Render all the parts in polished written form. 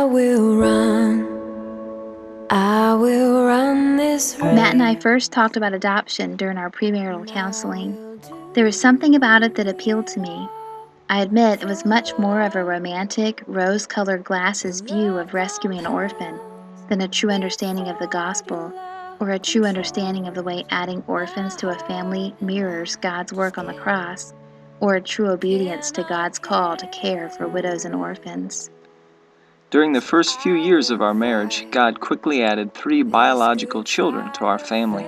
will run this race. Matt and I first talked about adoption during our premarital counseling. There was something about it that appealed to me. I admit it was much more of a romantic, rose-colored glasses view of rescuing an orphan than a true understanding of the gospel, or a true understanding of the way adding orphans to a family mirrors God's work on the cross, or a true obedience to God's call to care for widows and orphans. During the first few years of our marriage, God quickly added 3 biological children to our family.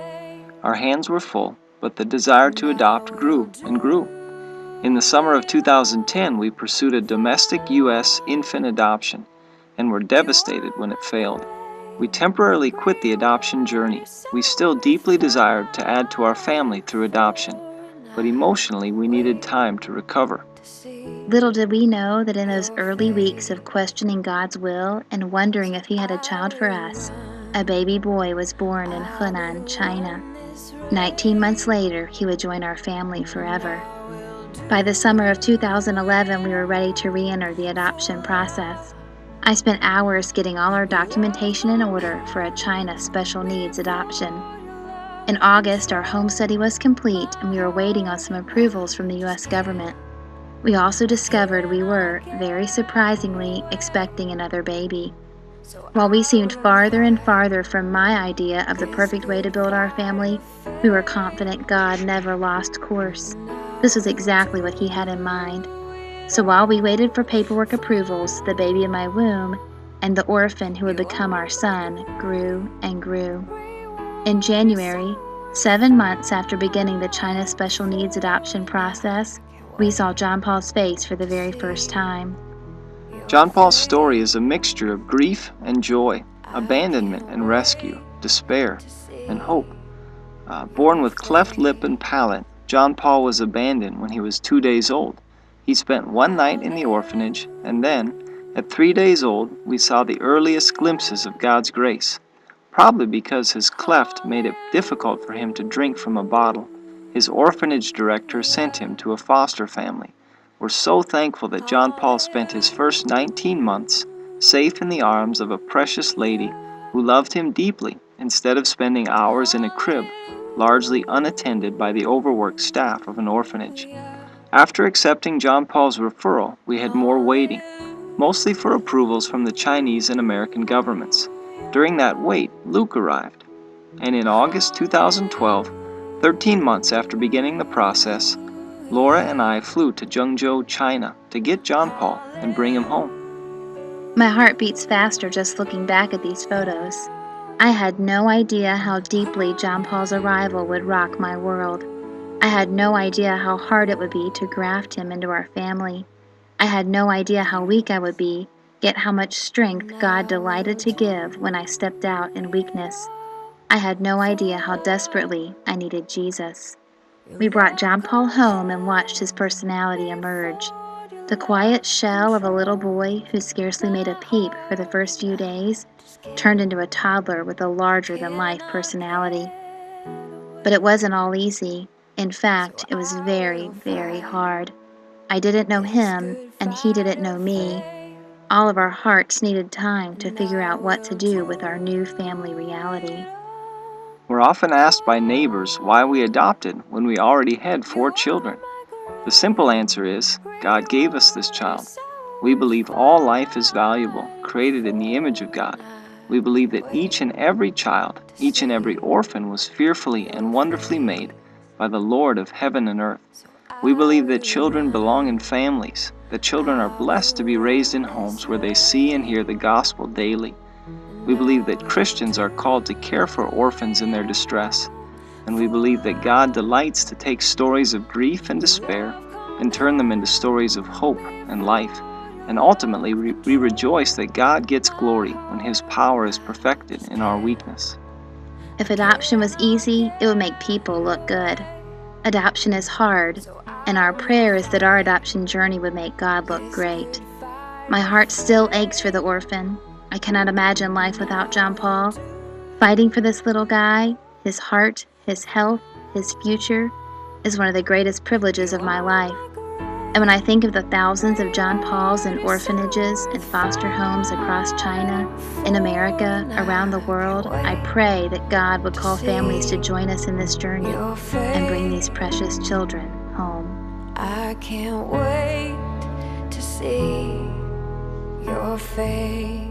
Our hands were full, but the desire to adopt grew and grew. In the summer of 2010, we pursued a domestic U.S. infant adoption and were devastated when it failed. We temporarily quit the adoption journey. We still deeply desired to add to our family through adoption, but emotionally we needed time to recover. Little did we know that in those early weeks of questioning God's will and wondering if He had a child for us, a baby boy was born in Hunan, China. 19 months later, he would join our family forever. By the summer of 2011, we were ready to re-enter the adoption process. I spent hours getting all our documentation in order for a China special needs adoption. In August, our home study was complete and we were waiting on some approvals from the U.S. government. We also discovered we were, very surprisingly, expecting another baby. While we seemed farther and farther from my idea of the perfect way to build our family, we were confident God never lost course. This was exactly what He had in mind. So while we waited for paperwork approvals, the baby in my womb and the orphan who would become our son grew and grew. In January, 7 months after beginning the China Special Needs adoption process, we saw John Paul's face for the very first time. John Paul's story is a mixture of grief and joy, abandonment and rescue, despair and hope. Born with cleft lip and palate, John Paul was abandoned when he was 2 days old. He spent 1 night in the orphanage, and then, at 3 days old, we saw the earliest glimpses of God's grace. Probably because his cleft made it difficult for him to drink from a bottle, his orphanage director sent him to a foster family. We're so thankful that John Paul spent his first 19 months safe in the arms of a precious lady who loved him deeply instead of spending hours in a crib, largely unattended by the overworked staff of an orphanage. After accepting John Paul's referral, we had more waiting, mostly for approvals from the Chinese and American governments. During that wait, Luke arrived. And in August 2012, 13 months after beginning the process, Laura and I flew to Zhengzhou, China to get John Paul and bring him home. My heart beats faster just looking back at these photos. I had no idea how deeply John Paul's arrival would rock my world. I had no idea how hard it would be to graft him into our family. I had no idea how weak I would be, yet how much strength God delighted to give when I stepped out in weakness. I had no idea how desperately I needed Jesus. We brought John Paul home and watched his personality emerge. The quiet shell of a little boy who scarcely made a peep for the first few days turned into a toddler with a larger-than-life personality. But it wasn't all easy. In fact, it was very, very hard. I didn't know him, and he didn't know me. All of our hearts needed time to figure out what to do with our new family reality. We're often asked by neighbors why we adopted when we already had 4 children. The simple answer is, God gave us this child. We believe all life is valuable, created in the image of God. We believe that each and every child, each and every orphan was fearfully and wonderfully made by the Lord of heaven and earth. We believe that children belong in families, that children are blessed to be raised in homes where they see and hear the gospel daily. We believe that Christians are called to care for orphans in their distress, and we believe that God delights to take stories of grief and despair and turn them into stories of hope and life. And ultimately, we rejoice that God gets glory when His power is perfected in our weakness. If adoption was easy, it would make people look good. Adoption is hard, and our prayer is that our adoption journey would make God look great. My heart still aches for the orphan. I cannot imagine life without John Paul. Fighting for this little guy, his heart, his health, his future, is one of the greatest privileges of my life. And when I think of the thousands of John Pauls in orphanages and foster homes across China, in America, around the world, I pray that God would call families to join us in this journey and bring these precious children home. I can't wait to see your face.